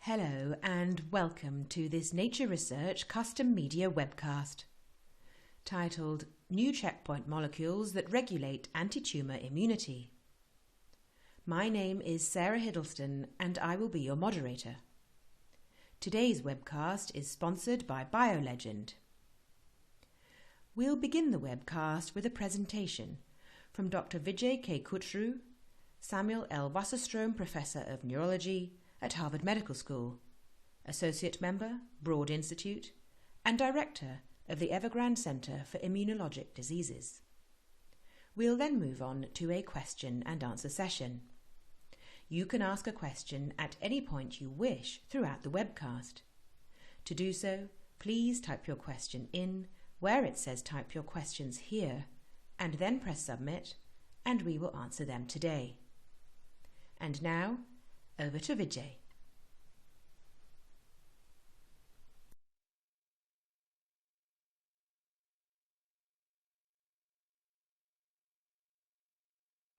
Hello and welcome to this Nature Research custom media webcast titled New Checkpoint Molecules that Regulate Anti-Tumor Immunity. My name is Sarah Hiddleston and I will be your moderator. Today's webcast is sponsored by BioLegend. We'll begin the webcast with a presentation from Dr. Vijay K. Kuchroo, Samuel L. Wasserstrom Professor of Neurology at Harvard Medical School, Associate Member, Broad Institute, and Director of the Evergrande Center for Immunologic Diseases. We'll then move on to a question and answer session. You can ask a question at any point you wish throughout the webcast. To do so, please type your question in where it says type your questions here, and then press submit, and we will answer them today. And now, over to Vijay.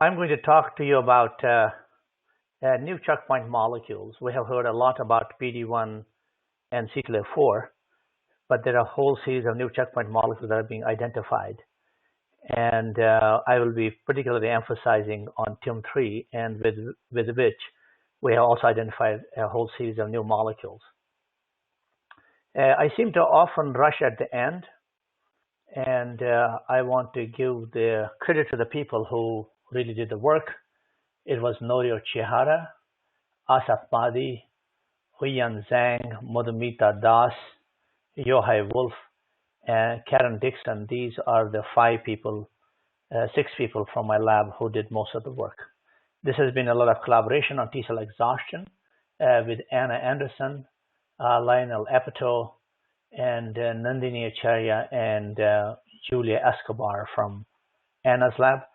I'm going to talk to you about new checkpoint molecules. We have heard a lot about PD-1 and CTLA-4, but there are a whole series of new checkpoint molecules that are being identified. And I will be particularly emphasizing on TIM-3, and with which we have also identified a whole series of new molecules. I seem to often rush at the end, and I want to give the credit to the people who really did the work. It was Norio Chihara, Asaf Madi, Huiyan Zhang, Madhumita Das, Yohai Wolf, and Karen Dixon. These are the 6 people from my lab who did most of the work. This has been a lot of collaboration on T-cell exhaustion with Anna Anderson, Lionel Epito, and Nandini Acharya and Julia Escobar from Anna's lab.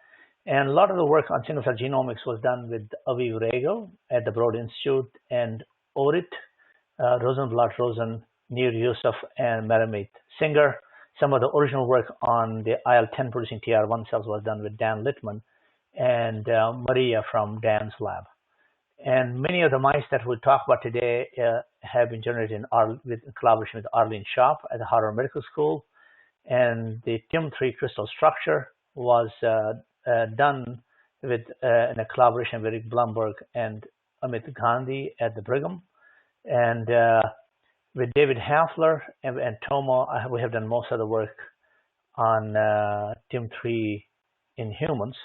And a lot of the work on single-cell genomics was done with Aviv Regal at the Broad Institute and Orit, Rosenblatt-Rosen, Nir Yusuf, and Meramit Singer. Some of the original work on the IL-10 producing TR1 cells was done with Dan Littman and Maria from Dan's lab. And many of the mice that we'll talk about today have been generated in collaboration with Arlene Schaap at the Harvard Medical School. And the TIM-3 crystal structure was done with in a collaboration with Rick Blumberg and Amit Gandhi at the Brigham. And with David Hafler and Tomo, we have done most of the work on TIM-3 in humans.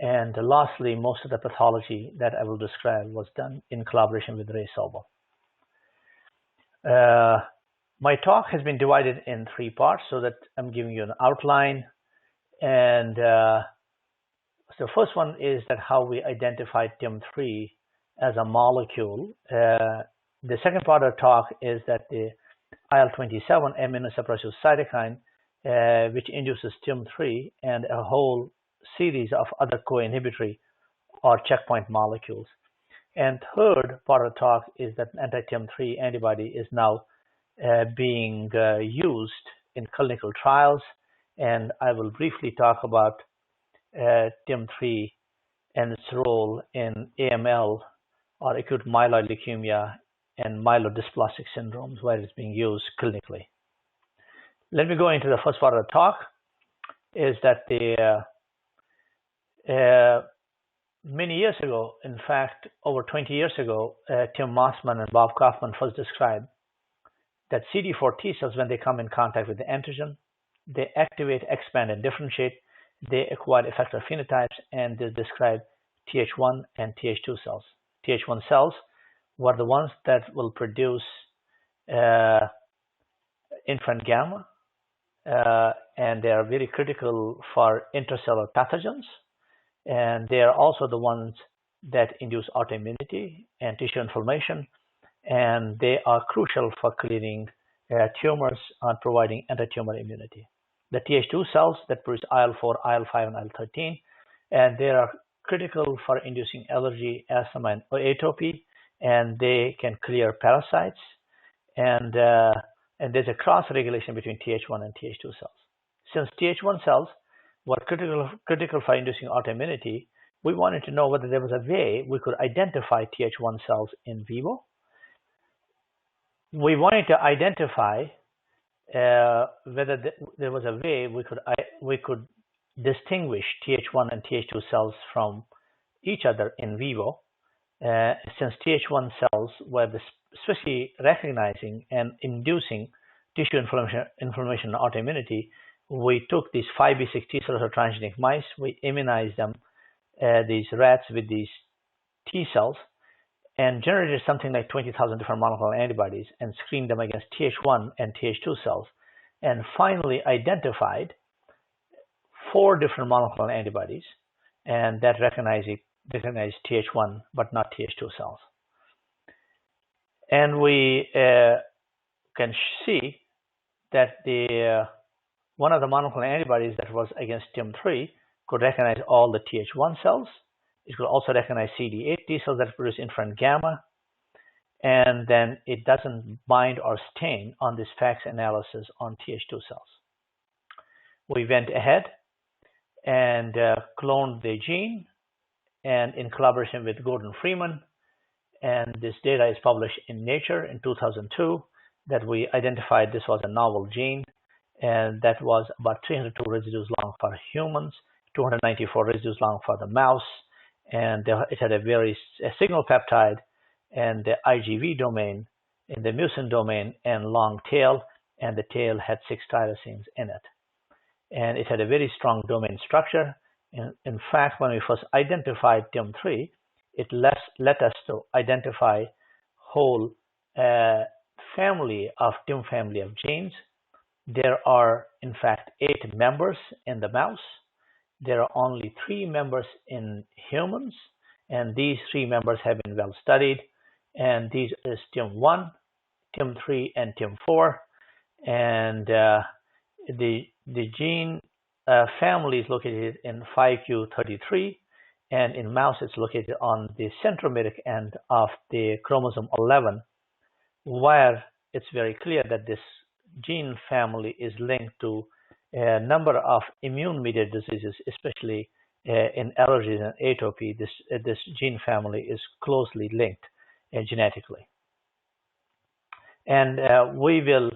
And lastly, most of the pathology that I will describe was done in collaboration with Ray Sobel. My talk has been divided in 3 parts so that I'm giving you an outline. And so the first one is that how we identified TIM-3 as a molecule. The second part of the talk is that the IL-27 immunosuppressive cytokine, which induces TIM-3 and a whole series of other co-inhibitory or checkpoint molecules. And third part of the talk is that anti-TIM-3 antibody is now being used in clinical trials. And I will briefly talk about TIM-3 and its role in AML or acute myeloid leukemia and myelodysplastic syndromes where it's being used clinically. Let me go into the first part of the talk, is that many years ago, in fact, over 20 years ago, Tim Mossman and Bob Kaufman first described that CD4 T cells, when they come in contact with the antigen, they activate, expand, and differentiate. They acquire effector phenotypes, and they describe Th1 and Th2 cells. Th1 cells were the ones that will produce interferon gamma, and they are very critical for intracellular pathogens. And they are also the ones that induce autoimmunity and tissue inflammation, and they are crucial for clearing tumors and providing anti-tumor immunity. The Th2 cells that produce IL-4, IL-5, and IL-13, and they are critical for inducing allergy, asthma, and atopy, and they can clear parasites. And there's a cross-regulation between Th1 and Th2 cells. Since Th1 cells were critical for inducing autoimmunity, we wanted to know whether there was a way we could identify Th1 cells in vivo we wanted to identify whether there was a way we could distinguish Th1 and Th2 cells from each other in vivo, since Th1 cells were especially recognizing and inducing tissue inflammation and autoimmunity. We took these 5b6 T cells or transgenic mice, we immunized them, these rats, with these T cells, and generated something like 20,000 different monoclonal antibodies and screened them against Th1 and Th2 cells, and finally identified 4 different monoclonal antibodies, and that recognized Th1 but not Th2 cells. And we can see that one of the monoclonal antibodies that was against TIM3 could recognize all the Th1 cells. It could also recognize CD8 T cells that produce interferon gamma, and then it doesn't bind or stain on this FACS analysis on Th2 cells. We went ahead and cloned the gene, and in collaboration with Gordon Freeman, and this data is published in Nature in 2002, that we identified this was a novel gene, and that was about 302 residues long for humans, 294 residues long for the mouse, and it had a signal peptide and the IgV domain in the mucin domain and long tail, and the tail had 6 tyrosines in it. And it had a very strong domain structure. In fact, when we first identified TIM3, it let us to identify whole family of TIM family of genes. There are, in fact, 8 members in the mouse. There are only 3 members in humans, and these 3 members have been well studied. And these is TIM1, TIM3, and TIM4. And the gene family is located in 5q33, and in mouse it's located on the centromeric end of the chromosome 11, where it's very clear that this gene family is linked to a number of immune-mediated diseases, especially in allergies and atopy. This gene family is closely linked genetically. And we will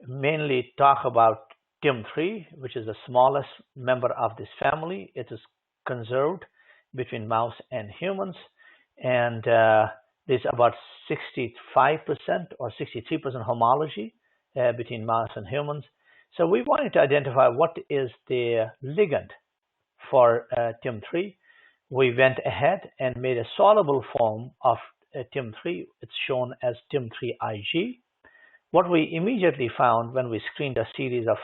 mainly talk about TIM3, which is the smallest member of this family. It is conserved between mouse and humans, and there's about 65% or 63% homology between mouse and humans. So we wanted to identify what is the ligand for TIM3. We went ahead and made a soluble form of TIM3. It's shown as TIM3IG. What we immediately found when we screened a series of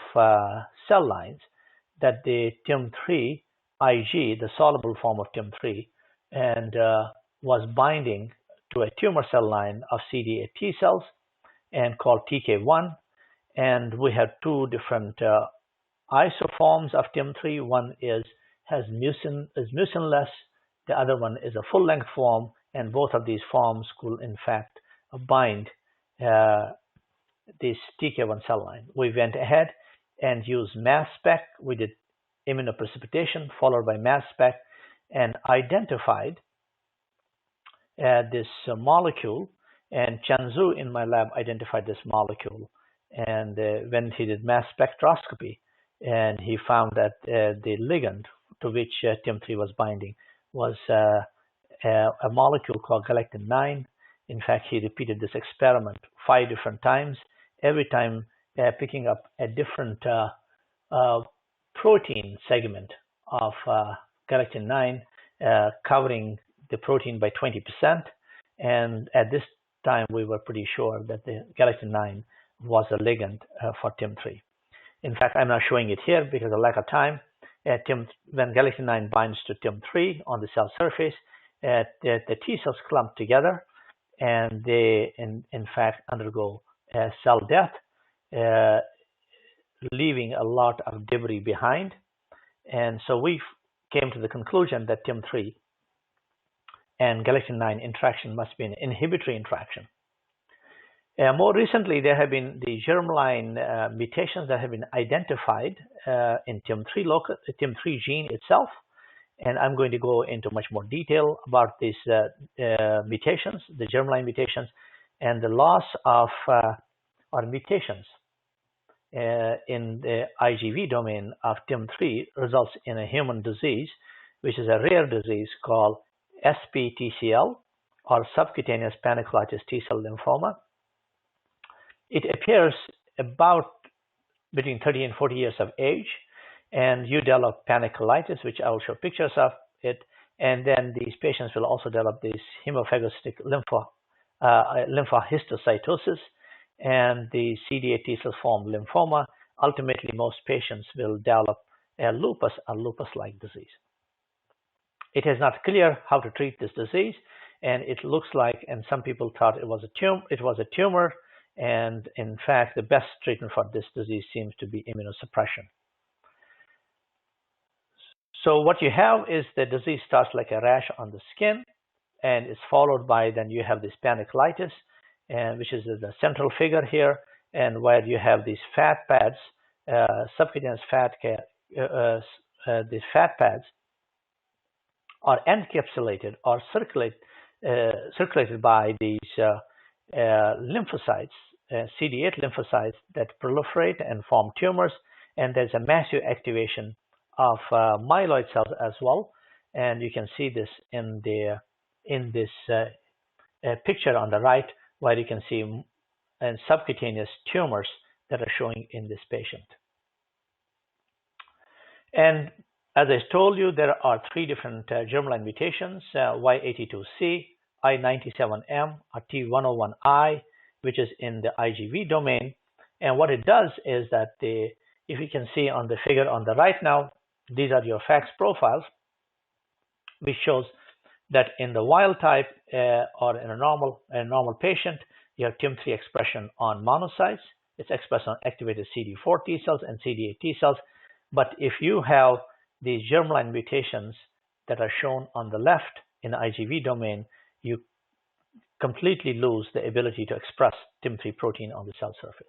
cell lines, that the TIM3IG, the soluble form of TIM3, and was binding to a tumor cell line of CD8 T cells and called TK-1. And we have 2 different isoforms of TIM3. One is mucinless, the other one is a full-length form, and both of these forms could in fact bind this TK-1 cell line. We went ahead and used mass spec. We did immunoprecipitation followed by mass spec and identified this molecule, and Chanzu in my lab identified this molecule. And when he did mass spectroscopy, and he found that the ligand to which TIM3 was binding was a molecule called galectin-9. In fact, he repeated this experiment 5 different times, every time picking up a different protein segment of galectin-9, covering the protein by 20%. And at this time, we were pretty sure that the galectin-9 was a ligand for TIM3. In fact, I'm not showing it here because of lack of time. When galectin-9 binds to TIM3 on the cell surface, the T cells clump together, and they, in fact, undergo cell death, leaving a lot of debris behind. And so we came to the conclusion that TIM3 and galectin-9 interaction must be an inhibitory interaction. More recently, there have been the germline mutations that have been identified in TIM3 gene itself, and I'm going to go into much more detail about these mutations, the germline mutations. and the loss of or mutations in the IgV domain of TIM3 results in a human disease, which is a rare disease called SPTCL, or subcutaneous panniculitis T-cell lymphoma. It appears about between 30 and 40 years of age, and you develop panniculitis, which I will show pictures of it, and then these patients will also develop this hemophagocytic lymphohistiocytosis, and the CD8 T cells form lymphoma. Ultimately, most patients will develop a lupus or lupus-like disease. It is not clear how to treat this disease, and it looks like, and some people thought it was a tumor, and in fact, the best treatment for this disease seems to be immunosuppression. So what you have is the disease starts like a rash on the skin, and it's followed by then you have this panniculitis, and which is the central figure here, and where you have these fat pads, subcutaneous fat, these fat pads are encapsulated or circulated by these lymphocytes, CD8 lymphocytes that proliferate and form tumors, and there's a massive activation of myeloid cells as well, and you can see this in this picture on the right, where you can see subcutaneous tumors that are showing in this patient. And as I told you, there are three different germline mutations: Y82C, I97M, or T101I, which is in the IgV domain. And what it does is that if you can see on the figure on the right now, these are your FACS profiles, which shows that in the wild type or in a normal patient, you have TIM3 expression on monocytes. It's expressed on activated CD4 T cells and CD8 T cells. But if you have these germline mutations that are shown on the left in the IgV domain, you completely lose the ability to express TIM3 protein on the cell surface.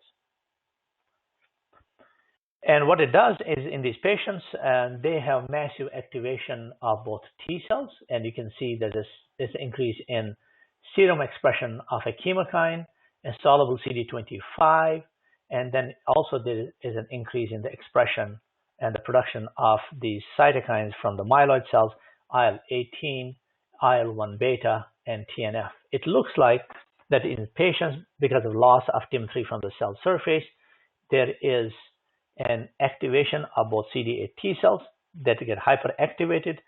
And what it does is in these patients, they have massive activation of both T cells, and you can see that this increase in serum expression of a chemokine and soluble CD25, and then also there is an increase in the expression and the production of these cytokines from the myeloid cells, IL-18, IL-1 beta, and TNF. It looks like that in patients, because of loss of TIM3 from the cell surface, there is an activation of both CD8 T cells that get hyperactivated,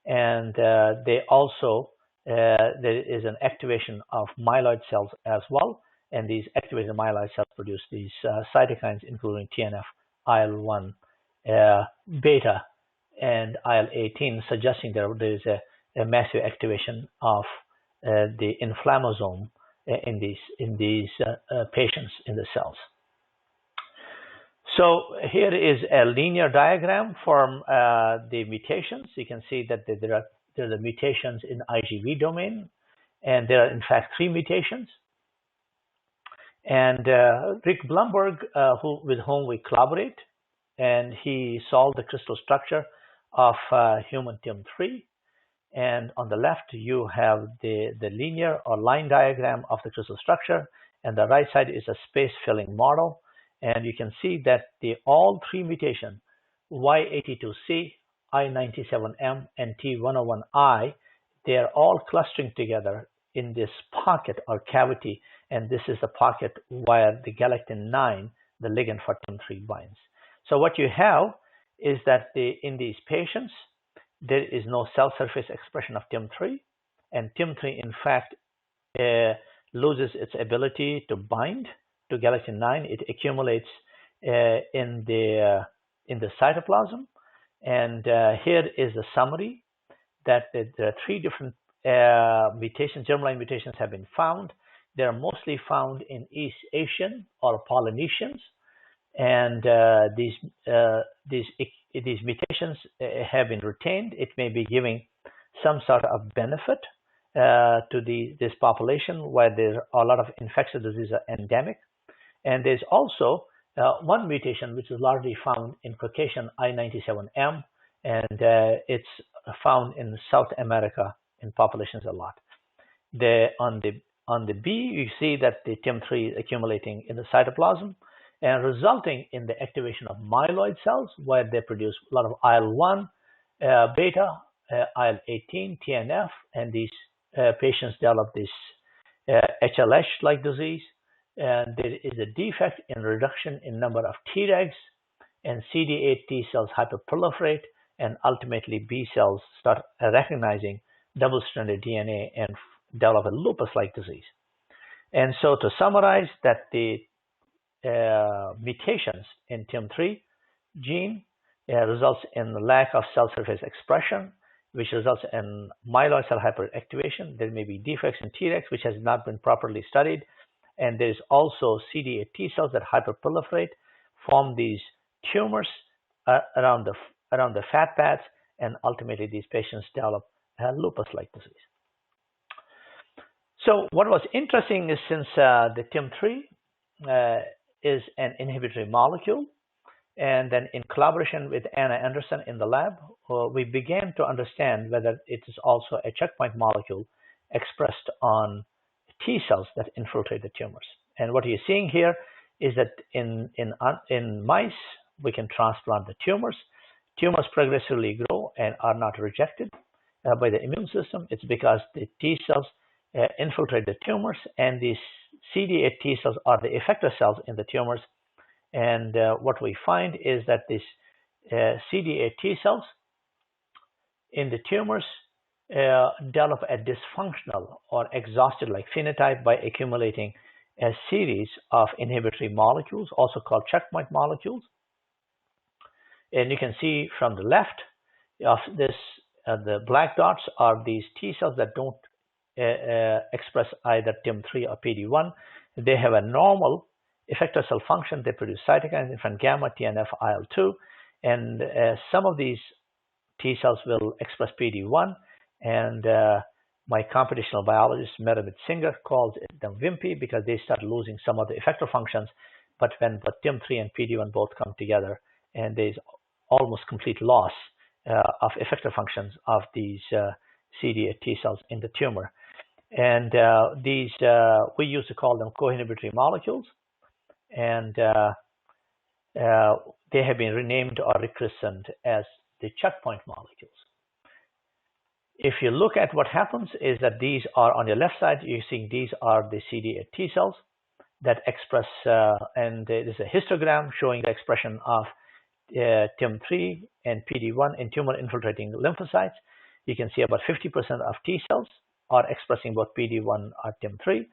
and they also there is an activation of myeloid cells as well, and these activated myeloid cells produce these cytokines, including TNF, IL-1 beta, and IL-18, suggesting there is a massive activation of the inflammasome in these patients in the cells. So here is a linear diagram from the mutations. You can see that there are the mutations in the IgV domain, and there are in fact 3 mutations. And Rick Blumberg, with whom we collaborate, and he solved the crystal structure of human TIM3. And on the left, you have the linear or line diagram of the crystal structure, and the right side is a space-filling model. And you can see that all 3 mutations, Y82C, I97M, and T101I, they are all clustering together in this pocket or cavity, and this is the pocket where the galectin-9, the ligand for TIM3, binds. So what you have is that in these patients, there is no cell surface expression of TIM3, and TIM3, in fact, loses its ability to bind to galectin-9. It accumulates in the cytoplasm, and here is the summary that there are 3 different mutations, germline mutations have been found. They are mostly found in East Asian or Polynesians, and these mutations have been retained. It may be giving some sort of benefit to this population where there are a lot of infectious diseases are endemic. And there's also one mutation which is largely found in Caucasian I97M, and it's found in South America in populations a lot. On the on the B, you see that the TIM3 is accumulating in the cytoplasm and resulting in the activation of myeloid cells, where they produce a lot of IL-1, beta, IL-18, TNF, and these patients develop this HLH-like disease. And there is a defect in reduction in number of Tregs, and CD8 T cells hyperproliferate, and ultimately B cells start recognizing double-stranded DNA and develop a lupus-like disease. And so to summarize, that the mutations in TIM3 gene results in the lack of cell surface expression, which results in myeloid cell hyperactivation. There may be defects in Tregs, which has not been properly studied. And there's also CD8 T cells that hyperproliferate, form these tumors around the fat pads, and ultimately these patients develop a lupus-like disease. So what was interesting is, since the TIM3 is an inhibitory molecule, and then in collaboration with Anna Anderson in the lab, we began to understand whether it is also a checkpoint molecule expressed on T cells that infiltrate the tumors. And what you're seeing here is that in mice, we can transplant the tumors. Tumors progressively grow and are not rejected by the immune system. It's because the T cells infiltrate the tumors, and these CD8 T cells are the effector cells in the tumors. And what we find is that these CD8 T cells in the tumors develop a dysfunctional or exhausted-like phenotype by accumulating a series of inhibitory molecules, also called checkpoint molecules. And you can see from the left of this, the black dots are these T cells that don't express either TIM3 or PD-1. They have a normal effector cell function. They produce cytokines, interferon gamma, TNF, IL-2, and some of these T cells will express PD-1, and my computational biologist, Meredith Singer, calls them wimpy because they start losing some of the effector functions. But when the TIM3 and PD-1 both come together, and there's almost complete loss of effector functions of these CD8 T cells in the tumor. And these, we used to call them co-inhibitory molecules, and they have been renamed or rechristened as the checkpoint molecules. If you look at what happens is that these are on your left side, you're seeing these are the CD8 T cells that express, and there's a histogram showing the expression of TIM3 and PD-1 in tumor infiltrating lymphocytes. You can see about 50% of T cells are expressing both PD-1 or TIM3.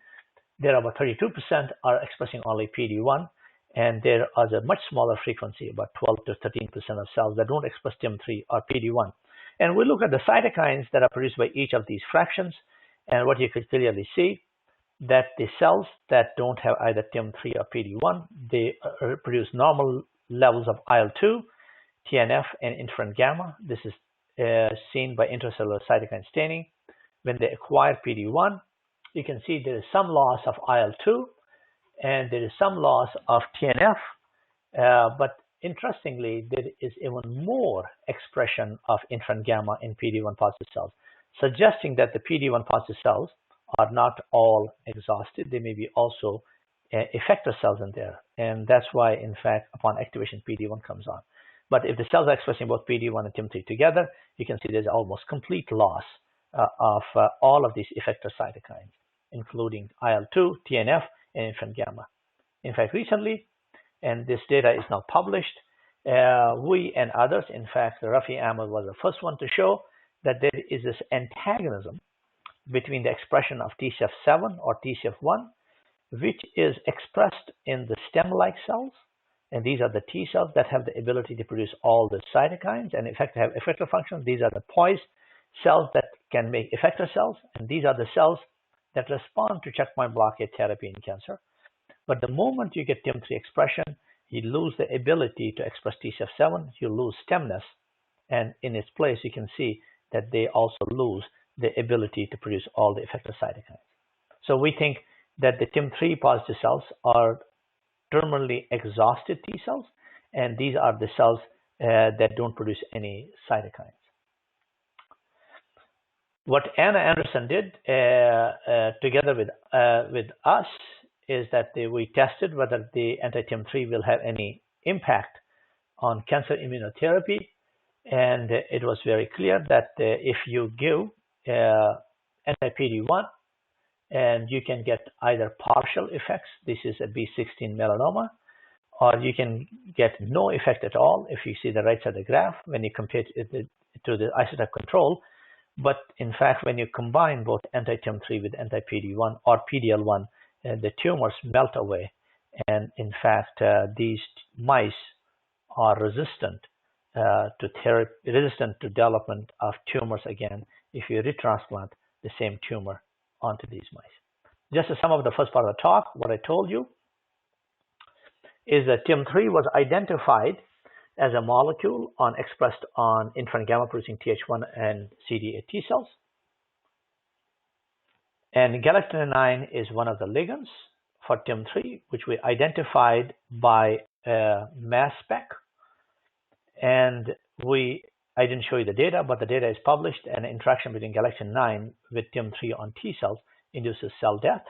There are about 32% are expressing only PD-1, and there is a much smaller frequency, about 12 to 13% of cells that don't express TIM3 or PD-1. And we look at the cytokines that are produced by each of these fractions, and what you could clearly see that the cells that don't have either TIM3 or PD-1, they produce normal levels of IL-2, TNF, and interferon gamma. This is seen by intracellular cytokine staining. When they acquire PD-1, you can see there is some loss of IL-2 and there is some loss of TNF, but interestingly, there is even more expression of interferon gamma in PD-1 positive cells, suggesting that the PD-1 positive cells are not all exhausted. There may be also effector cells in there, and that's why, in fact, upon activation, PD-1 comes on. But if the cells are expressing both PD-1 and TIM3 together, you can see there's almost complete loss of all of these effector cytokines, including IL-2, TNF, and interferon gamma. In fact, recently, and this data is now published, we and others, in fact, Rafi Ahmed was the first one to show that there is this antagonism between the expression of TCF7 or TCF1, which is expressed in the stem-like cells. And these are the T cells that have the ability to produce all the cytokines and in fact have effector functions. These are the poised cells that can make effector cells, and these are the cells that respond to checkpoint blockade therapy in cancer. But the moment you get TIM3 expression, you lose the ability to express TCF7, you lose stemness, and in its place, you can see that they also lose the ability to produce all the effector cytokines. So we think that the TIM3 positive cells are terminally exhausted T cells, and these are the cells that don't produce any cytokines. What Anna Anderson did together with us is that we tested whether the anti-TIM3 will have any impact on cancer immunotherapy, and it was very clear that if you give anti-PD-1, and you can get either partial effects, this is a B16 melanoma, or you can get no effect at all if you see the right side of the graph when you compare it to the isotype control. But in fact, when you combine both anti-TIM3 with anti-PD-1 or PD-L1, the tumors melt away. And in fact, these mice are resistant to therapy, resistant to development of tumors again if you retransplant the same tumor onto these mice. Just to sum up the first part of the talk, what I told you is that TIM3 was identified as a molecule expressed on interferon gamma producing Th1 and CD8 T cells. And galectin-9 is one of the ligands for TIM3, which we identified by mass spec. And I didn't show you the data, but the data is published, and interaction between galectin-9 with TIM3 on T cells induces cell death.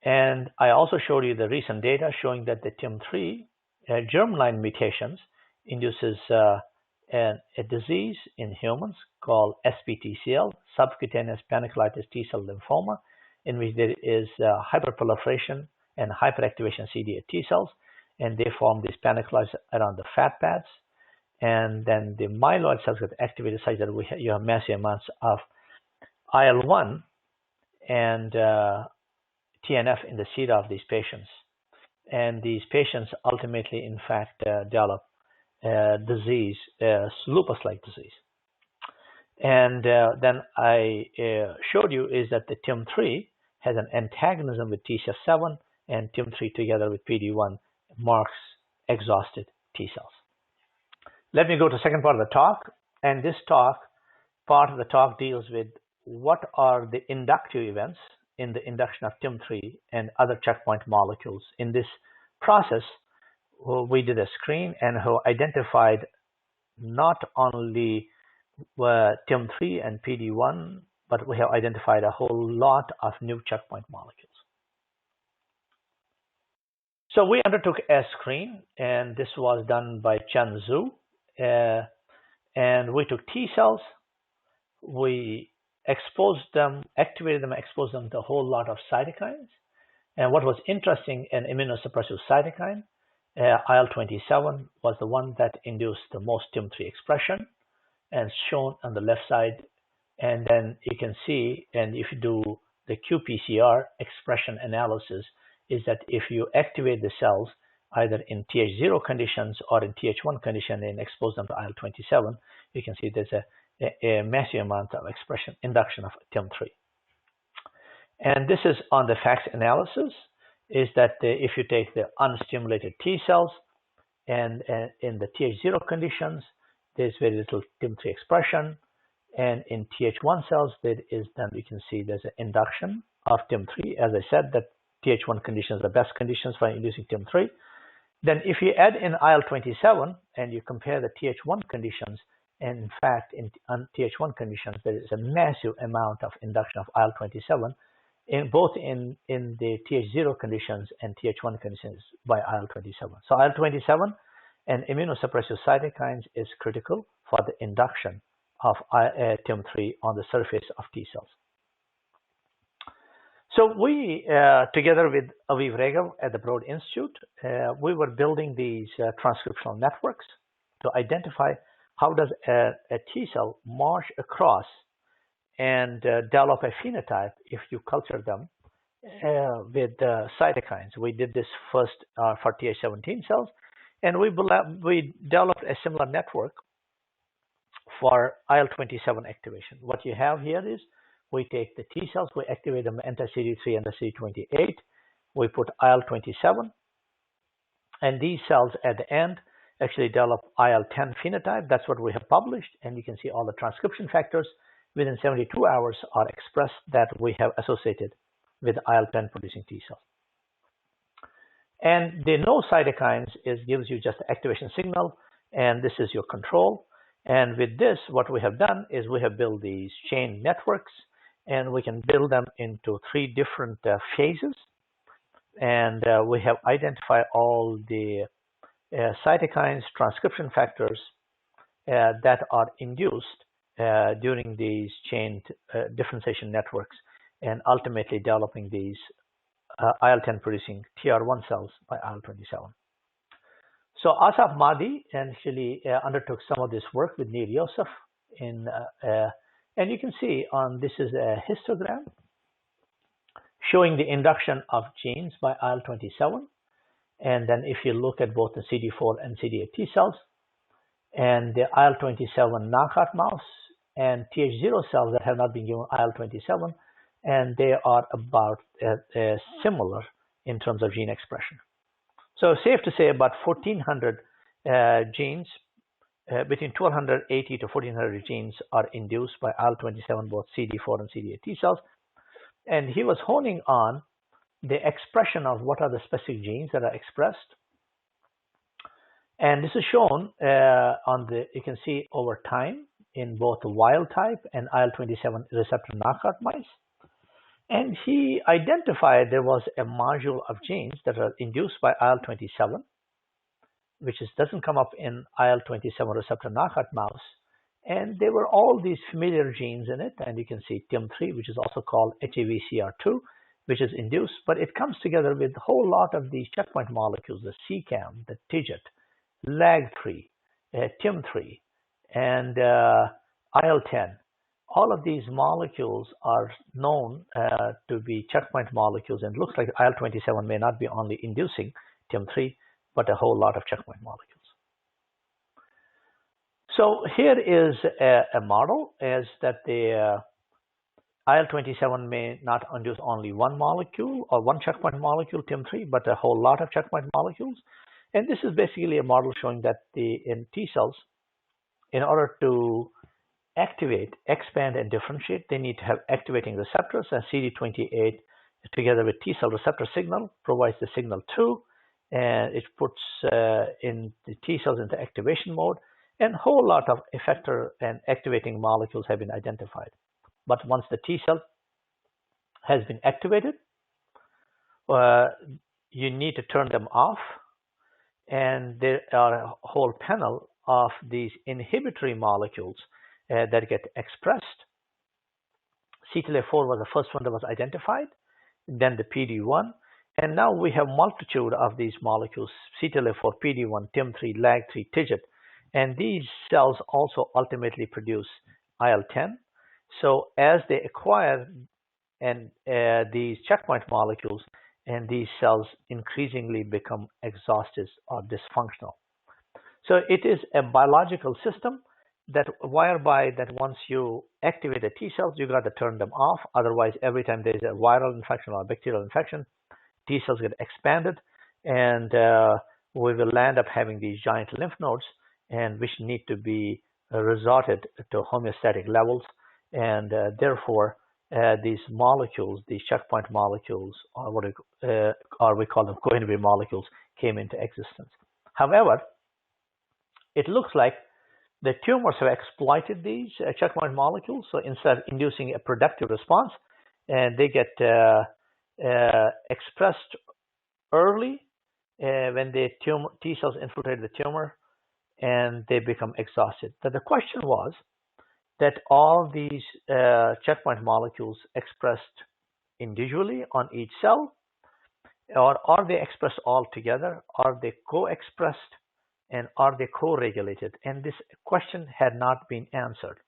And I also showed you the recent data showing that the TIM3 germline mutations induces a disease in humans called SPTCL, subcutaneous pancreatitis T-cell lymphoma, in which there is hyperproliferation and hyperactivation CD8 T cells, and they form these pancreatitis around the fat pads, and then the myeloid cells get activated such that you have massive amounts of IL-1 and TNF in the sera of these patients. And these patients ultimately, in fact, develop disease, lupus-like disease. And then I showed you is that the TIM3 has an antagonism with TCF7, and TIM3 together with PD-1 marks exhausted T cells. Let me go to the second part of the talk. And this part of the talk deals with what are the inductive events in the induction of TIM3 and other checkpoint molecules. In this process, we did a screen and identified not only TIM3 and PD-1, but we have identified a whole lot of new checkpoint molecules. So we undertook a screen, and this was done by Chen Zhu. And we took T cells, we exposed them, activated them, exposed them to a whole lot of cytokines. And what was interesting, an immunosuppressive cytokine, IL-27, was the one that induced the most TIM3 expression, and shown on the left side. And then you can see, and if you do the qPCR expression analysis, is that if you activate the cells either in TH0 conditions or in TH1 condition and expose them to IL-27, you can see there's a massive amount of expression, induction of TIM3. And this is on the FACS analysis, is that if you take the unstimulated T cells and in the TH0 conditions, there's very little TIM3 expression. And in TH1 cells, there is, then you can see there's an induction of TIM3. As I said, that TH1 conditions are the best conditions for inducing TIM3. Then if you add in IL-27 and you compare the TH1 conditions, and in fact, in TH1 conditions, there is a massive amount of induction of IL-27, both in the TH0 conditions and TH1 conditions by IL-27. So IL-27 and immunosuppressive cytokines is critical for the induction of TIM3 on the surface of T cells. So we, together with Aviv Regev at the Broad Institute, we were building these transcriptional networks to identify how does a T cell march across and develop a phenotype if you culture them with cytokines. We did this first for Th17 cells, and we developed a similar network for IL-27 activation. What you have here is we take the T cells, we activate them anti-CD3 and the CD28, we put IL-27, and these cells at the end actually develop IL-10 phenotype. That's what we have published, and you can see all the transcription factors within 72 hours are expressed that we have associated with IL-10 producing T cells. And the no cytokines gives you just the activation signal, and this is your control. And with this, what we have done is we have built these chain networks, and we can build them into 3 different phases. And we have identified all the cytokines, transcription factors that are induced during these chain differentiation networks, and ultimately developing these IL-10 producing TR1 cells by IL-27. So Asaf Mahdi actually undertook some of this work with Nir Yosef and you can see this is a histogram showing the induction of genes by IL-27. And then if you look at both the CD4 and CD8 T cells and the IL-27 knockout mouse and TH0 cells that have not been given IL-27, and they are about similar in terms of gene expression. So safe to say about 1,400 genes, between 1,280 to 1,400 genes are induced by IL-27, both CD4 and CD8 T cells. And he was honing on the expression of what are the specific genes that are expressed. And this is shown you can see over time in both wild type and IL-27 receptor knockout mice. And he identified there was a module of genes that are induced by IL-27, which doesn't come up in IL-27 receptor knockout mouse. And there were all these familiar genes in it. And you can see TIM3, which is also called HAVCR2, which is induced. But it comes together with a whole lot of these checkpoint molecules, the CCAM, the TIGIT, LAG3, TIM3, and IL-10. All of these molecules are known to be checkpoint molecules, and it looks like IL-27 may not be only inducing TIM3, but a whole lot of checkpoint molecules. So here is a model, is that the IL-27 may not induce only one molecule or one checkpoint molecule, TIM3, but a whole lot of checkpoint molecules. And this is basically a model showing that in T cells, in order to activate, expand, and differentiate, they need to have activating receptors, and CD28 together with T cell receptor signal provides the signal 2, and it puts in the T cells into activation mode, and a whole lot of effector and activating molecules have been identified. But once the T cell has been activated, you need to turn them off, and there are a whole panel of these inhibitory molecules that get expressed. CTLA-4 was the first one that was identified, then the PD-1, and now we have multitude of these molecules, CTLA-4, PD-1, TIM3, LAG3, TIGIT, and these cells also ultimately produce IL-10. So as they acquire these checkpoint molecules, and these cells increasingly become exhausted or dysfunctional. So it is a biological system whereby once you activate the T cells, you got to turn them off. Otherwise, every time there's a viral infection or a bacterial infection, T cells get expanded, and we will land up having these giant lymph nodes, and which need to be resorted to homeostatic levels, and therefore these molecules, these checkpoint molecules, or we call them co-inhibitory molecules, came into existence. However, it looks like the tumors have exploited these checkpoint molecules. So instead of inducing a productive response, and they get expressed early when the T cells infiltrate the tumor, and they become exhausted. So the question was that all these checkpoint molecules expressed individually on each cell, or are they expressed all together? Are they co-expressed? And are they co-regulated? And this question had not been answered.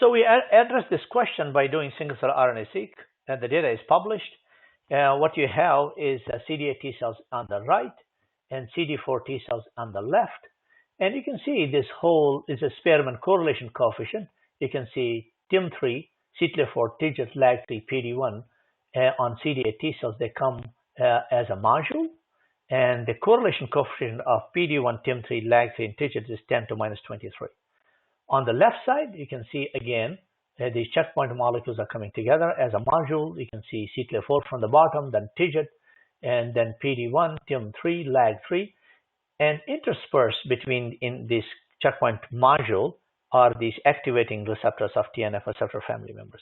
So we addressed this question by doing single-cell RNA-seq, and the data is published. What you have is CD8 T cells on the right and CD4 T cells on the left. And you can see this whole is a Spearman correlation coefficient. You can see TIM3, CTLA-4, TIGIT, LAG3, PD-1 on CD8 T cells. They come as a module. And the correlation coefficient of PD-1, TIM3, LAG3, and TIGIT is 10 to minus 23. On the left side, you can see again these checkpoint molecules are coming together as a module. You can see CTLA-4 from the bottom, then TIGIT, and then PD-1, TIM3, LAG3. And interspersed between in this checkpoint module are these activating receptors of TNF receptor family members.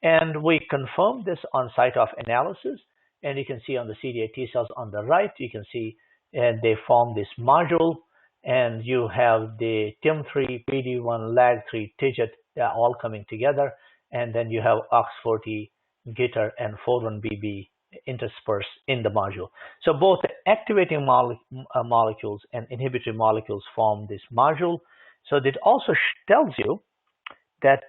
And we confirmed this on CyTOF analysis. And you can see on the CD8 T cells on the right, you can see they form this module. And you have the TIM3, PD1, LAG3, TIGIT, they're all coming together. And then you have OX40, GITR, and 4-1BB interspersed in the module. So both the activating molecules and inhibitory molecules form this module. So it also tells you that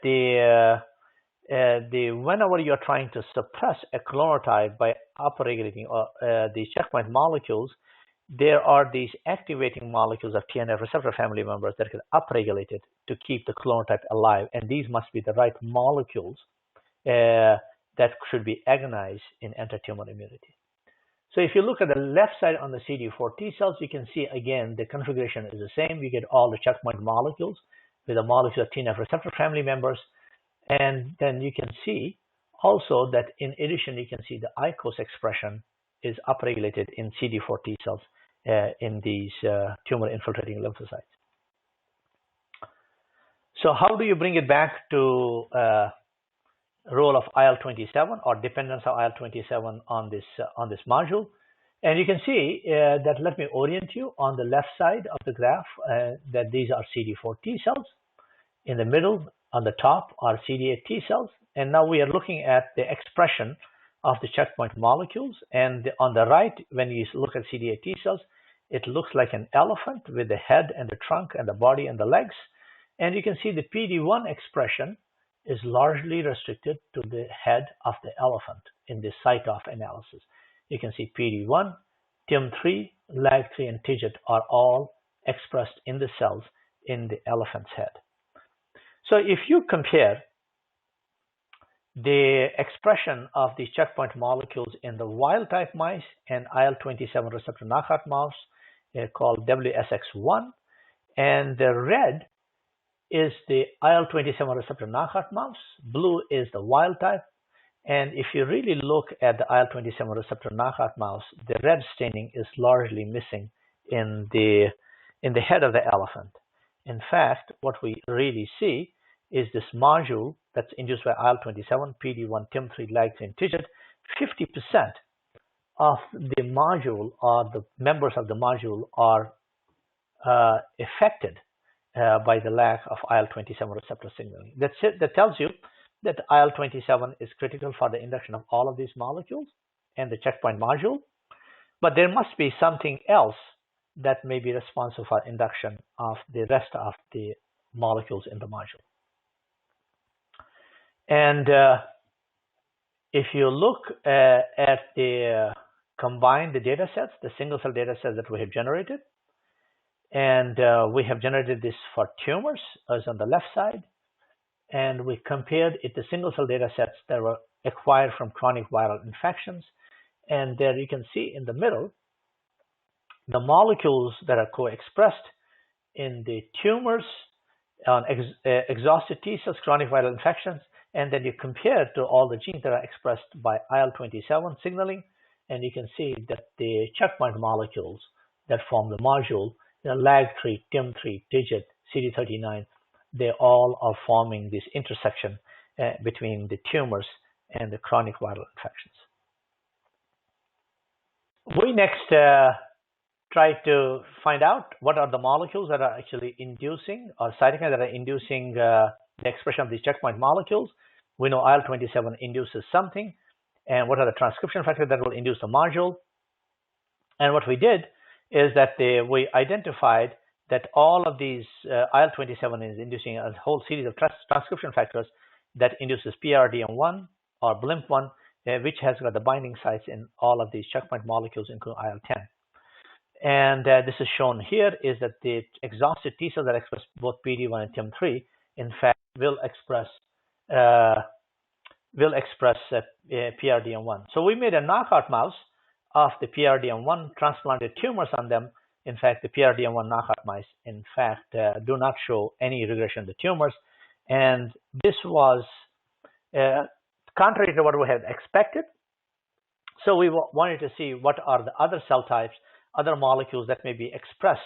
whenever you're trying to suppress a clonotype by upregulating these checkpoint molecules, there are these activating molecules of TNF receptor family members that get upregulated to keep the clonotype alive. And these must be the right molecules that should be agonized in anti-tumor immunity. So if you look at the left side on the CD4 T cells, you can see again the configuration is the same. You get all the checkpoint molecules with a molecule of TNF receptor family members. And then you can see also that in addition, you can see the ICOS expression is upregulated in CD4 T cells in these tumor infiltrating lymphocytes. So how do you bring it back to role of IL-27 or dependence of IL-27 on this module? And you can see that, let me orient you on the left side of the graph, that these are CD4 T cells. In the middle, on the top, are CD8 T cells. And now we are looking at the expression of the checkpoint molecules. And on the right, when you look at CD8 T cells, it looks like an elephant with the head and the trunk and the body and the legs. And you can see the PD1 expression is largely restricted to the head of the elephant in this CyTOF analysis. You can see PD1, TIM3, LAG3, and TIGIT are all expressed in the cells in the elephant's head. So if you compare the expression of these checkpoint molecules in the wild-type mice and IL-27 receptor knockout mouse called WSX1, and the red is the IL-27 receptor knockout mouse, blue is the wild type, and if you really look at the IL-27 receptor knockout mouse, the red staining is largely missing in the head of the elephant. In fact, what we really see is this module that's induced by IL-27, PD1, TIM3, LAG3, and TIGIT. 50% of the module or the members of the module are affected by the lack of IL-27 receptor signaling. That's it. That tells you that IL-27 is critical for the induction of all of these molecules and the checkpoint module, but there must be something else that may be responsible for induction of the rest of the molecules in the module. And if you look at the combine the data sets, the single cell data sets that we have generated, and we have generated this for tumors as on the left side, and we compared it to single cell data sets that were acquired from chronic viral infections. And there you can see in the middle the molecules that are co-expressed in the tumors on exhausted T cells, chronic viral infections, and then you compare to all the genes that are expressed by IL-27 signaling, and you can see that the checkpoint molecules that form the module, the LAG3, TIM3, TIGIT, CD39, they all are forming this intersection between the tumors and the chronic viral infections. We next try to find out what are the molecules that are actually inducing, or cytokines that are inducing the expression of these checkpoint molecules. We know IL-27 induces something, and what are the transcription factors that will induce the module. And what we did is that we identified that all of these IL-27 is inducing a whole series of transcription factors that induces PRDM1 or BLIMP1, which has got the binding sites in all of these checkpoint molecules, including IL-10. And this is shown here is that the exhausted T cells that express both PD1 and TIM3, in fact, will express PRDM1. So we made a knockout mouse of the PRDM1, transplanted tumors on them. In fact, the PRDM1 knockout mice, in fact, do not show any regression in the tumors. And this was contrary to what we had expected. So we wanted to see what are the other cell types other molecules that may be expressed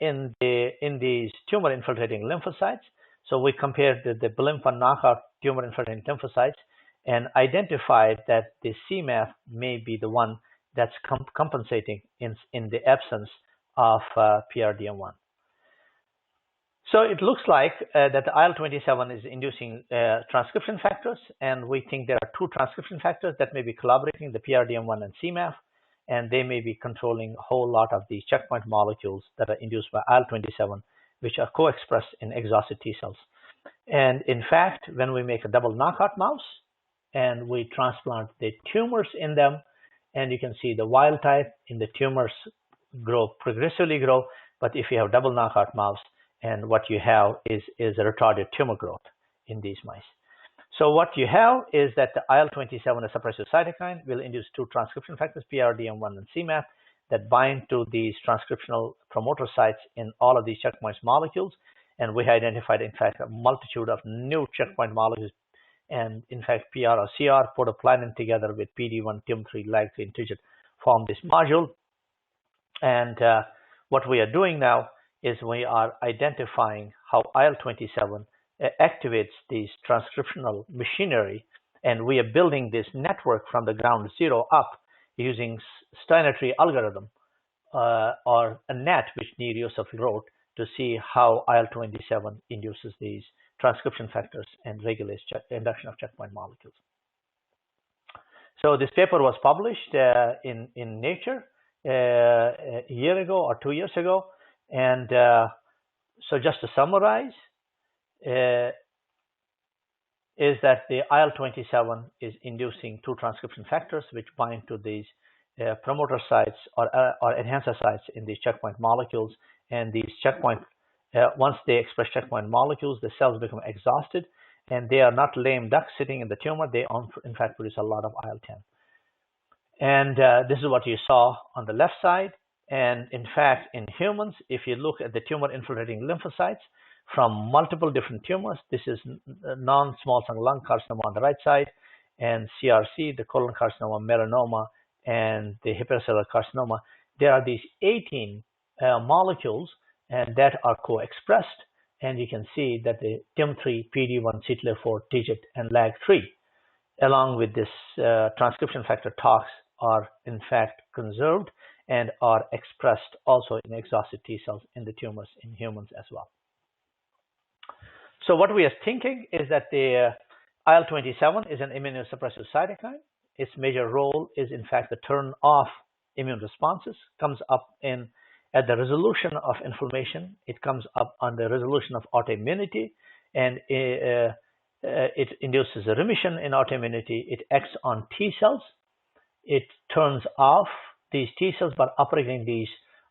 in these tumor infiltrating lymphocytes. So we compared the BLIMP1 knockout tumor infiltrating lymphocytes and identified that the cMAF may be the one that's compensating in the absence of PRDM1. So it looks like that the IL-27 is inducing transcription factors, and we think there are two transcription factors that may be collaborating, the PRDM1 and cMAF, and they may be controlling a whole lot of these checkpoint molecules that are induced by IL-27, which are co-expressed in exhausted T cells. And in fact, when we make a double knockout mouse and we transplant the tumors in them, and you can see the wild type in the tumors progressively grow, but if you have double knockout mouse, and what you have is a retarded tumor growth in these mice. So what you have is that the IL-27, a suppressive cytokine, will induce two transcription factors, PRDM1 and cMAF, that bind to these transcriptional promoter sites in all of these checkpoint molecules. And we identified, in fact, a multitude of new checkpoint molecules. And in fact, PR or CR, protoplanin together with PD-1, TIM3, LAG3, and TIGIT form this module. And what we are doing now is we are identifying how IL-27 activates these transcriptional machinery, and we are building this network from the ground zero up using Steiner tree algorithm or a net which Neil Yosef wrote to see how IL-27 induces these transcription factors and regulates induction of checkpoint molecules. So this paper was published in Nature a year ago or 2 years ago. And so just to summarize, is that the IL-27 is inducing two transcription factors which bind to these promoter sites or enhancer sites in these checkpoint molecules. And these checkpoint, once they express checkpoint molecules, the cells become exhausted, and they are not lame ducks sitting in the tumor. They in fact produce a lot of IL-10. And this is what you saw on the left side. And in fact, in humans, if you look at the tumor infiltrating lymphocytes from multiple different tumors, this is non-small cell lung carcinoma on the right side, and CRC, the colon carcinoma, melanoma, and the hepatocellular carcinoma. There are these 18 molecules and that are co-expressed, and you can see that the TIM3, PD-1, CTLA-4, TIGIT, and LAG3, along with this transcription factor TOX, are in fact conserved and are expressed also in exhausted T cells in the tumors in humans as well. So what we are thinking is that the IL-27 is an immunosuppressive cytokine. Its major role is in fact the turn off immune responses, comes up at the resolution of inflammation. It comes up on the resolution of autoimmunity, and it induces a remission in autoimmunity. It acts on T cells. It turns off these T cells by upregulating these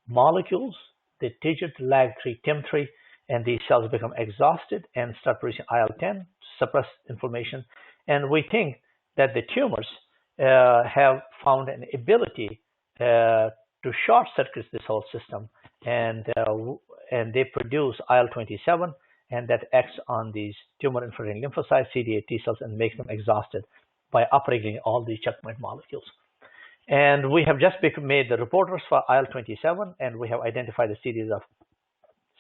molecules, the TIGIT, LAG3, TIM3, and these cells become exhausted and start producing IL-10 to suppress inflammation. And we think that the tumors have found an ability to short circuit this whole system, and they produce IL-27, and that acts on these tumor infiltrating lymphocytes, CD8 T cells, and makes them exhausted by upregulating all these checkpoint molecules. And we have just made the reporters for IL-27, and we have identified a series of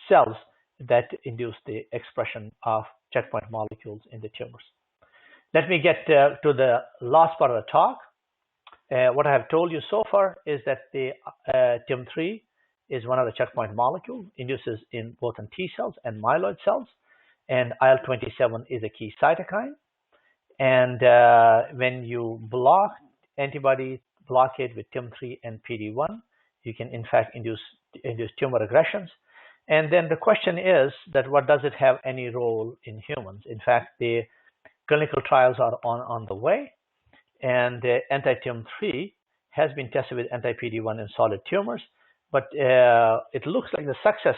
cells that induce the expression of checkpoint molecules in the tumors. Let me get to the last part of the talk. What I have told you so far is that the TIM3 is one of the checkpoint molecules, induces in both in T cells and myeloid cells, and IL-27 is a key cytokine. And when you block antibody blockade with TIM3 and PD-1, you can in fact induce tumor regressions. And then the question is that what does it have any role in humans? In fact, the clinical trials are on the way, and anti-TIM3 has been tested with anti-PD-1 in solid tumors, but it looks like the success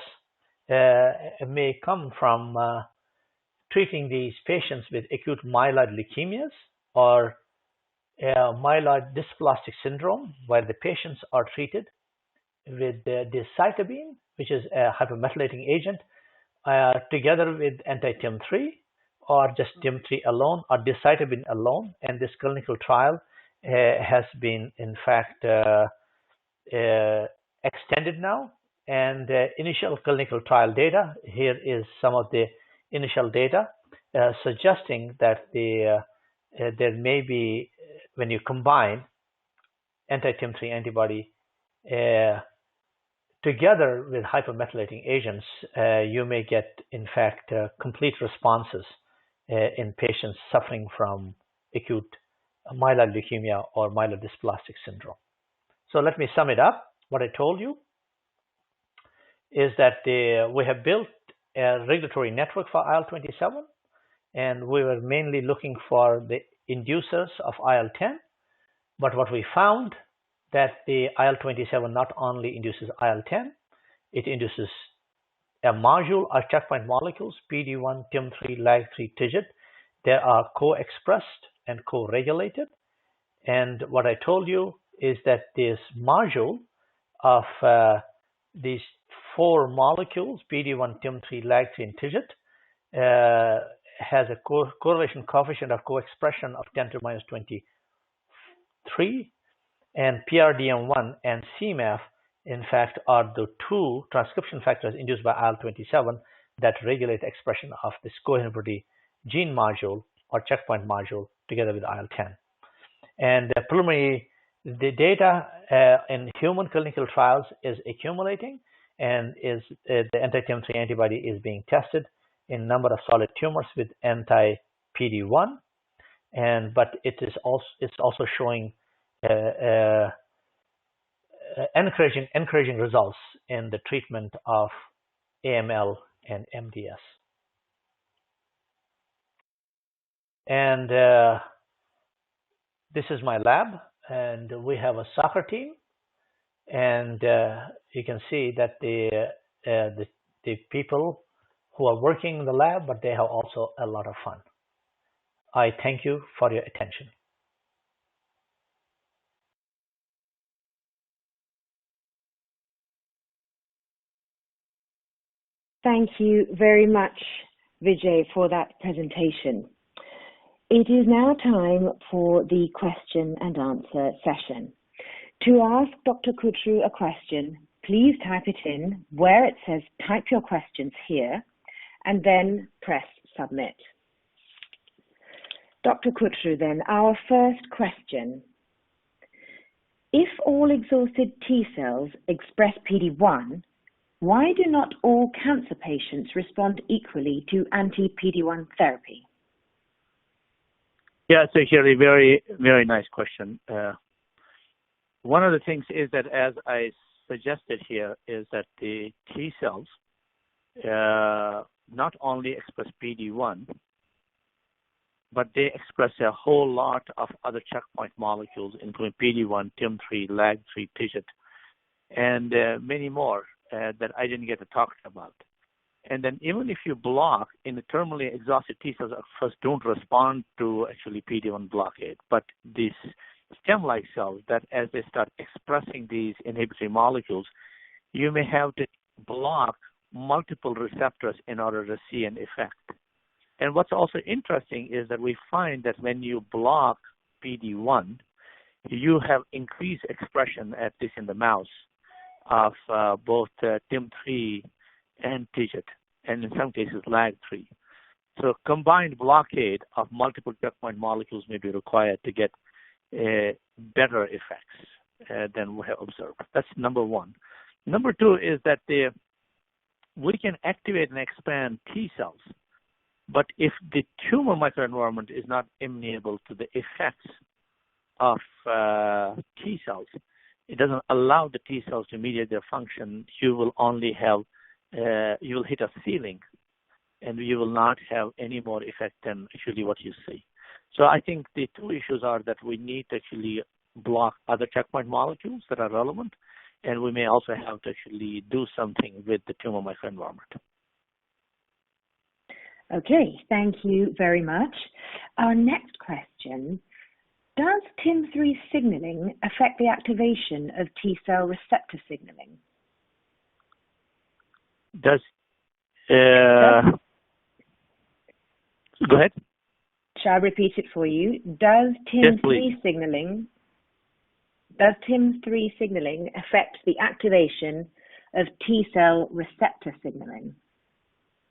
may come from treating these patients with acute myeloid leukemias or myeloid dysplastic syndrome, where the patients are treated with decitabine, which is a hypomethylating agent, together with anti-TIM3, or just TIM3 alone, or decitabine alone. And this clinical trial has been, in fact, extended now, and initial clinical trial data. Here is some of the initial data suggesting that there may be, when you combine anti-TIM3 antibody together with hypomethylating agents, you may get, in fact, complete responses in patients suffering from acute myeloid leukemia or myelodysplastic syndrome. So let me sum it up. What I told you is that we have built a regulatory network for IL-27, and we were mainly looking for the inducers of IL-10. But what we found that the IL-27 not only induces IL-10, it induces a module of checkpoint molecules, PD-1, TIM3, LAG3, TIGIT. They are co-expressed and co-regulated. And what I told you is that this module of these four molecules, PD-1, TIM3, LAG3, and TIGIT, has a correlation coefficient of co-expression of 10 to the minus 23, and PRDM1 and CMAF, in fact, are the two transcription factors induced by IL-27 that regulate the expression of this co-inhibitory gene module or checkpoint module together with IL-10. And the data in human clinical trials is accumulating, and the anti-TIM3 antibody is being tested in a number of solid tumors with anti-PD-1, but it's also showing encouraging results in the treatment of AML and MDS. And this is my lab, and we have a soccer team, and you can see that the people who are working in the lab, but they have also a lot of fun. I thank you for your attention. Thank you very much, Vijay, for that presentation. It is now time for the question and answer session. To ask Dr. Kuchroo a question, please type it in where it says type your questions here, and then press submit. Dr. Kuchroo, then, our first question. If all exhausted T cells express PD-1, why do not all cancer patients respond equally to anti-PD-1 therapy? Yeah, so here a very, very nice question. One of the things is that, as I suggested here, is that the T cells not only express PD-1, but they express a whole lot of other checkpoint molecules, including PD-1, TIM3, LAG3, TIGIT, and many more that I didn't get to talk about. And then even if you block, in the terminally exhausted T cells at first don't respond to actually PD-1 blockade, but these stem-like cells that as they start expressing these inhibitory molecules, you may have to block multiple receptors in order to see an effect. And what's also interesting is that we find that when you block PD-1, you have increased expression, at least in the mouse, of both TIM3 and TIGIT, and in some cases LAG3. So combined blockade of multiple checkpoint molecules may be required to get better effects than we have observed. That's number one. Number two is that we can activate and expand T cells, but if the tumor microenvironment is not amenable to the effects of T cells, it doesn't allow the T cells to mediate their function. You will only have, you will hit a ceiling, and you will not have any more effect than actually what you see. So I think the two issues are that we need to actually block other checkpoint molecules that are relevant, and we may also have to actually do something with the tumor microenvironment. Okay, thank you very much. Our next question. Does TIM3 signaling affect the activation of T cell receptor signaling? Go ahead. Shall I repeat it for you? Does TIM3 signaling does TIM3 signaling affect the activation of T-cell receptor signaling?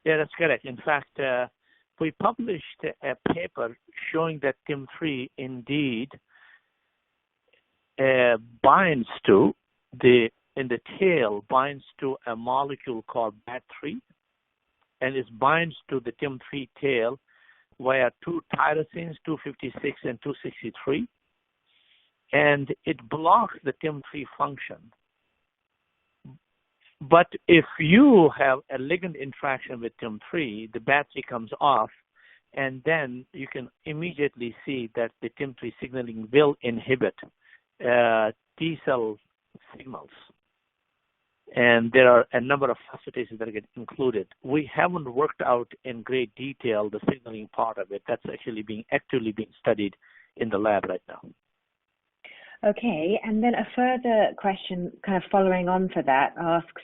Yeah, that's correct. In fact, we published a paper showing that TIM3 indeed binds to in the tail binds to a molecule called BAT3, and it binds to the TIM3 tail via two tyrosines, 256 and 263, and it blocks the TIM3 function. But if you have a ligand interaction with TIM3, the BAT3 comes off, and then you can immediately see that the TIM3 signaling will inhibit T-cell signals. And there are a number of phosphatases that get included. We haven't worked out in great detail the signaling part of it. That's actually actively being studied in the lab right now. Okay, and then a further question kind of following on for that asks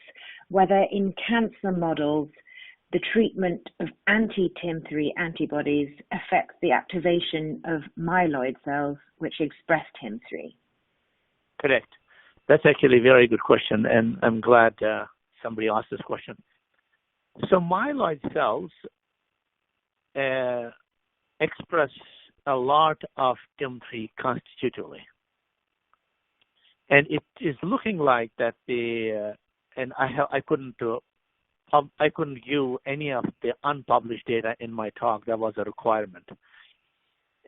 whether in cancer models the treatment of anti-TIM3 antibodies affects the activation of myeloid cells which express TIM3. Correct. That's actually a very good question, and I'm glad somebody asked this question. So myeloid cells express a lot of TIM3 constitutively. And it is looking like that I couldn't give any of the unpublished data in my talk. That was a requirement.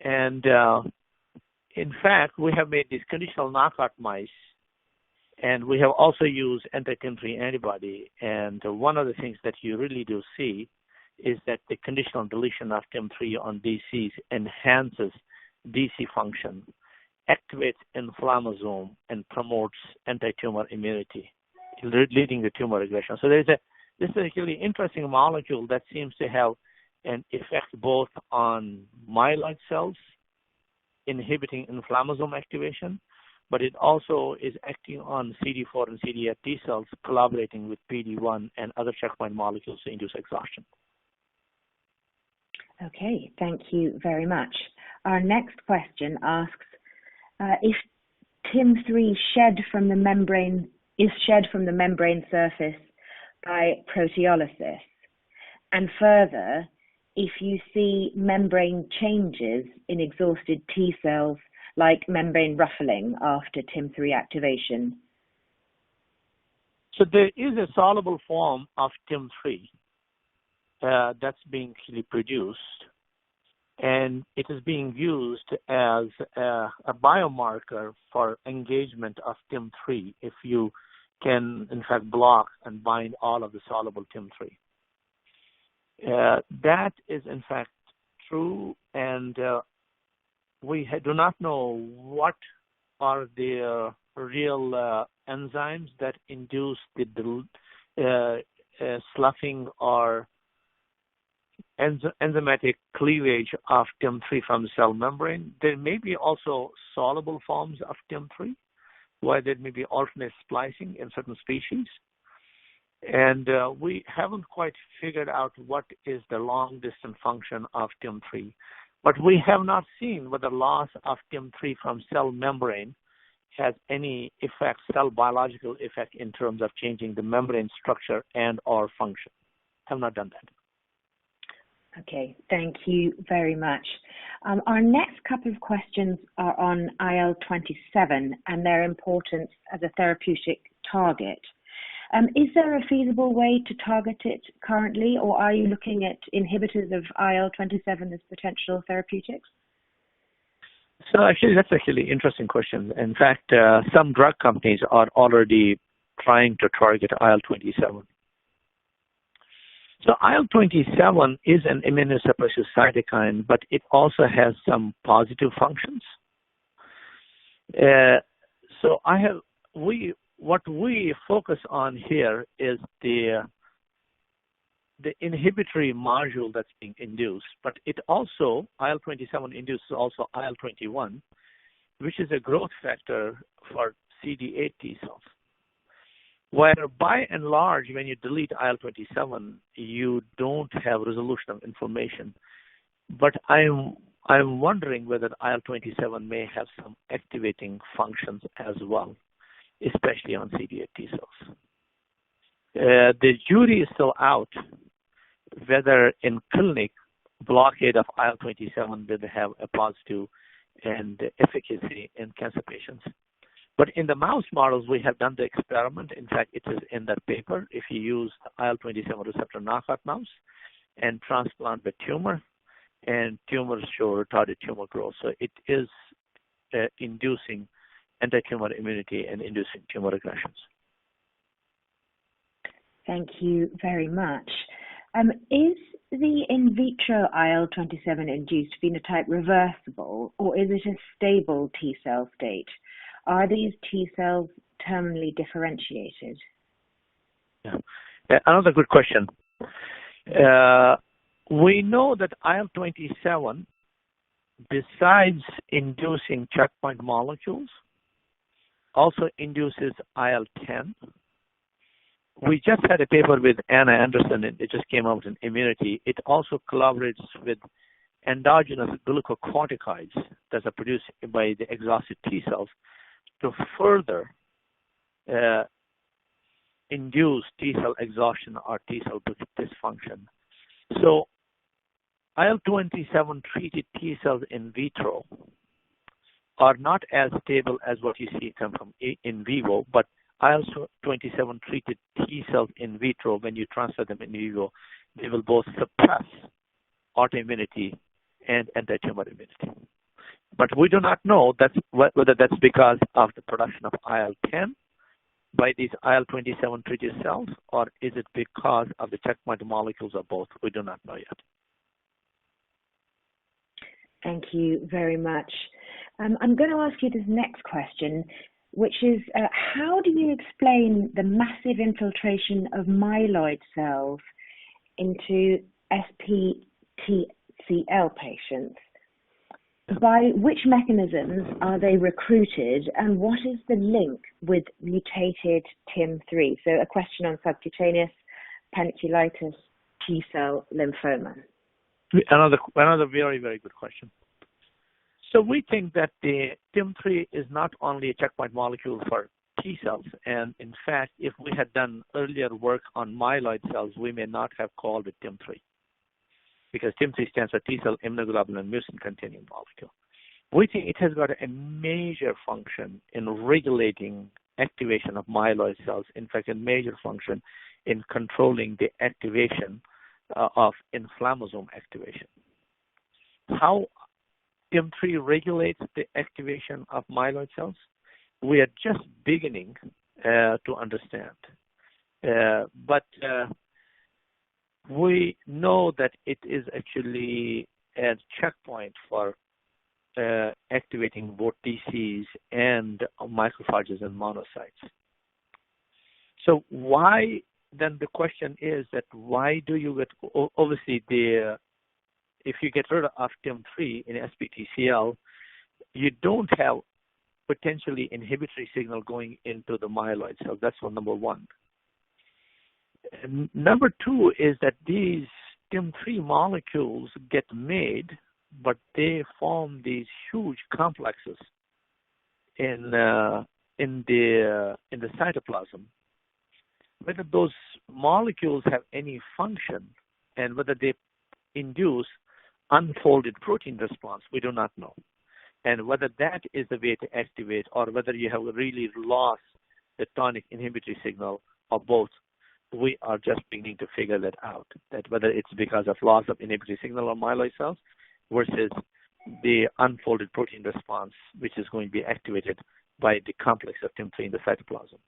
And in fact, we have made these conditional knockout mice, and we have also used anti-TIM3 antibody. And one of the things that you really do see is that the conditional deletion of TIM3 on DCs enhances DC function, activates inflammasome, and promotes anti-tumor immunity, leading to tumor regression. So this is a really interesting molecule that seems to have an effect both on myeloid cells, inhibiting inflammasome activation, but it also is acting on CD4 and CD8 T cells, collaborating with PD-1 and other checkpoint molecules to induce exhaustion. Okay, thank you very much. Our next question asks, if TIM3 is shed from the membrane surface by proteolysis, and further, if you see membrane changes in exhausted T cells like membrane ruffling after TIM3 activation. So there is a soluble form of TIM3 that's being produced, and it is being used as a biomarker for engagement of TIM3 if you can, in fact, block and bind all of the soluble TIM3. That is, in fact, true, and we do not know what are the real enzymes that induce the sloughing or enzymatic cleavage of TIM3 from the cell membrane. There may be also soluble forms of TIM3, where there may be alternate splicing in certain species. And we haven't quite figured out what is the long-distance function of TIM3. But we have not seen whether loss of TIM3 from cell membrane has any effect, cell biological effect in terms of changing the membrane structure and or function. Have not done that. Okay, thank you very much. Our next couple of questions are on IL-27 and their importance as a therapeutic target. Is there a feasible way to target it currently, or are you looking at inhibitors of IL-27 as potential therapeutics? So that's actually an interesting question. In fact, some drug companies are already trying to target IL-27. So IL-27 is an immunosuppressive cytokine, but it also has some positive functions. What we focus on here is the inhibitory module that's being induced, but it also, IL-27 induces also IL-21, which is a growth factor for CD8 T cells. Where by and large, when you delete IL-27, you don't have resolution of inflammation. But I'm I'm wondering whether IL-27 may have some activating functions as well, especially on CD8 T cells. The jury is still out whether in clinic blockade of IL-27 will have a positive and efficacy in cancer patients. But in the mouse models, we have done the experiment. In fact, it is in that paper. If you use the IL-27 receptor knockout mouse and transplant the tumor, and tumors show retarded tumor growth. So it is inducing anti-tumor immunity and inducing tumor regressions. Thank you very much. Is the in vitro IL-27 induced phenotype reversible, or is it a stable T cell state? Are these T cells terminally differentiated? Yeah. Another good question. We know that IL-27, besides inducing checkpoint molecules, also induces IL-10. We just had a paper with Anna Anderson, and it just came out in Immunity. It also collaborates with endogenous glucocorticoids that are produced by the exhausted T cells to further induce T cell exhaustion or T cell dysfunction. So IL-27 treated T cells in vitro are not as stable as what you see come from in vivo, but IL-27 treated T cells in vitro, when you transfer them in vivo, they will both suppress autoimmunity and anti-tumor immunity. But we do not know whether that's because of the production of IL-10 by these IL-27 treated cells, or is it because of the checkpoint molecules, or both? We do not know yet. Thank you very much. I'm going to ask you this next question, which is how do you explain the massive infiltration of myeloid cells into SPTCL patients? By which mechanisms are they recruited, and what is the link with mutated TIM3? So a question on subcutaneous panniculitis T-cell lymphoma. Another very, very good question. So we think that the TIM3 is not only a checkpoint molecule for T cells, and in fact, if we had done earlier work on myeloid cells, we may not have called it TIM3, because TIM3 stands for T cell immunoglobulin mucin-containing molecule. We think it has got a major function in regulating activation of myeloid cells, in fact, a major function in controlling the activation of inflammasome activation. How TIM3 regulates the activation of myeloid cells, we are just beginning to understand. But we know that it is actually a checkpoint for activating both DCs and macrophages and monocytes. So why, then the question is that why do you get, obviously if you get rid of TIM3 in SPTCL, you don't have potentially inhibitory signal going into the myeloid cells. That's number one. And number two is that these TIM3 molecules get made, but they form these huge complexes in the cytoplasm. Whether those molecules have any function and whether they induce unfolded protein response, we do not know. And whether that is the way to activate, or whether you have really lost the tonic inhibitory signal, or both, we are just beginning to figure that out, that whether it's because of loss of inhibitory signal on myeloid cells versus the unfolded protein response, which is going to be activated by the complex of TIM3 in the cytoplasm.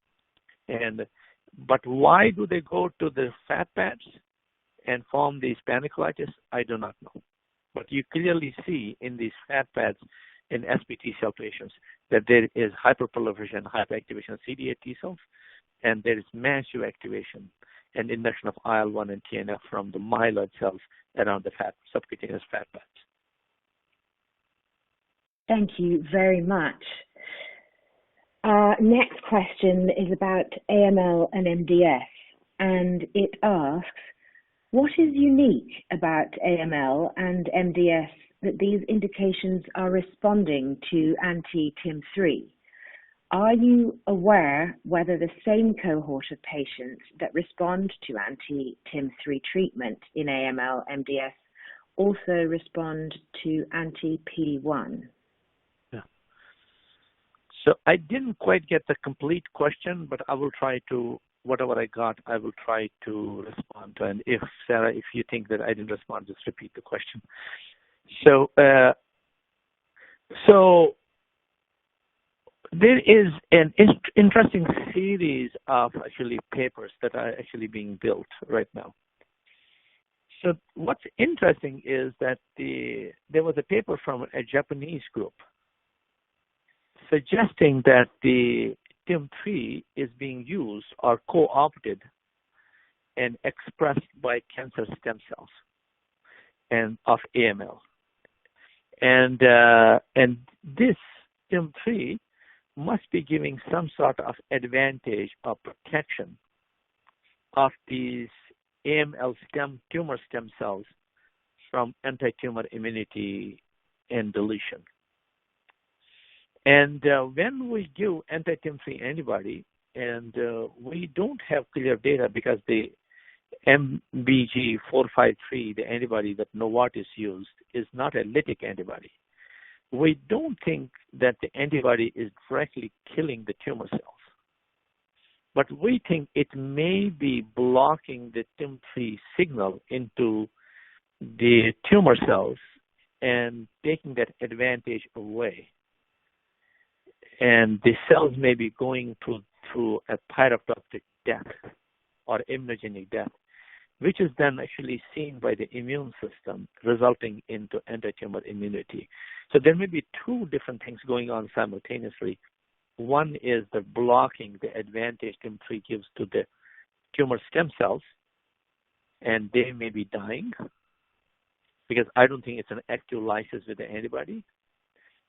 But why do they go to the fat pads and form these panniculitis? I do not know. But you clearly see in these fat pads in SPTCL patients that there is hyperproliferation, hyperactivation of CD8 T cells, and there is massive activation and induction of IL-1 and TNF from the myeloid cells around the subcutaneous fat pads. Thank you very much. Our next question is about AML and MDS, and it asks, what is unique about AML and MDS that these indications are responding to anti-TIM3. Are you aware whether the same cohort of patients that respond to anti-TIM3 treatment in AML MDS also respond to anti-PD-1? Yeah. So I didn't quite get the complete question, but I will try to, whatever I got, I will try to respond to. And if, Sarah, if you think that I didn't respond, just repeat the question. So, there is an interesting series of actually papers that are actually being built right now. So what's interesting is that there was a paper from a Japanese group suggesting that the TIM3 is being used or co-opted and expressed by cancer stem cells and of AML. And this TIM3 must be giving some sort of advantage or protection of these AML tumor stem cells from anti-tumor immunity and deletion. And when we give anti-TIM3 antibody, and we don't have clear data because the MBG453, the antibody that Novartis used, is not a lytic antibody. We don't think that the antibody is directly killing the tumor cells. But we think it may be blocking the TIM3 signal into the tumor cells and taking that advantage away. And the cells may be going through a pyroptotic death or immunogenic death, which is then actually seen by the immune system, resulting into anti-tumor immunity. So there may be two different things going on simultaneously. One is the blocking the advantage TIM3 gives to the tumor stem cells, and they may be dying because I don't think it's an active lysis with the antibody.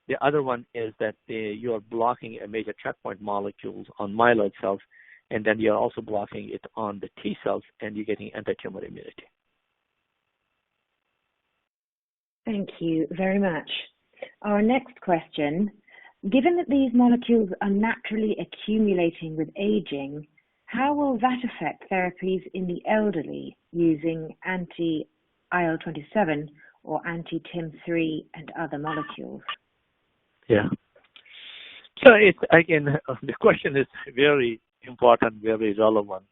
The other one is that you are blocking a major checkpoint molecules on myeloid cells, and then you're also blocking it on the T cells, and you're getting anti-tumor immunity. Thank you very much. Our next question, given that these molecules are naturally accumulating with aging, how will that affect therapies in the elderly using anti-IL-27 or anti-TIM3 and other molecule? Yeah. So it's, again, the question is very important, very relevant.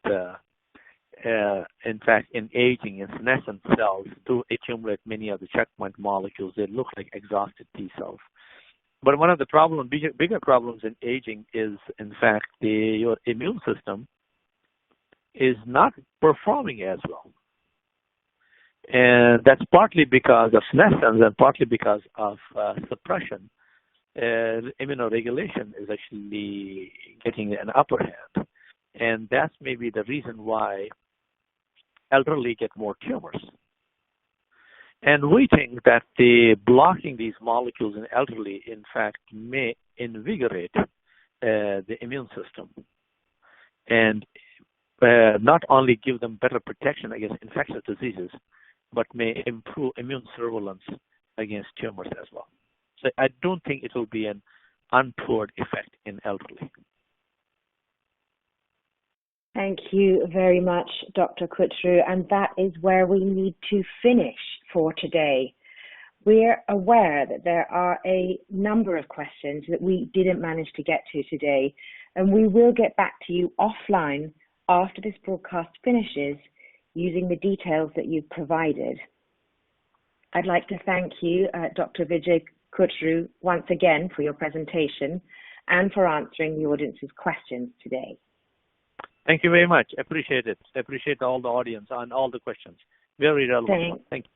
In fact, in aging, in senescent cells do accumulate many of the checkpoint molecules. They look like exhausted T cells. But one of the bigger problems in aging is, in fact, your immune system is not performing as well. And that's partly because of senescence and partly because of suppression. Immunoregulation is actually getting an upper hand. And that's maybe the reason why elderly get more tumors. And we think that blocking these molecules in elderly, in fact, may invigorate the immune system and not only give them better protection against infectious diseases, but may improve immune surveillance against tumors as well. So I don't think it will be an untoward effect in elderly. Thank you very much, Dr. Kuchroo, and that is where we need to finish for today. We're aware that there are a number of questions that we didn't manage to get to today, and we will get back to you offline after this broadcast finishes using the details that you've provided. I'd like to thank you, Dr. Vijay Kuchroo, once again for your presentation and for answering the audience's questions today. Thank you very much. Appreciate it. Appreciate all the audience and all the questions. Very relevant. Thank you.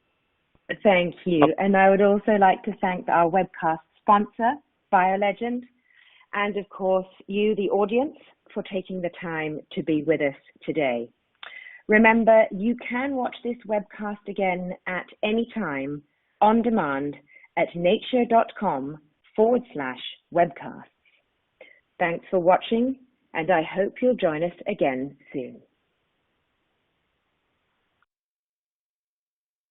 Thank you. And I would also like to thank our webcast sponsor, BioLegend, and of course you, the audience, for taking the time to be with us today. Remember, you can watch this webcast again at any time on demand at nature.com/webcasts. Thanks for watching, and I hope you'll join us again soon.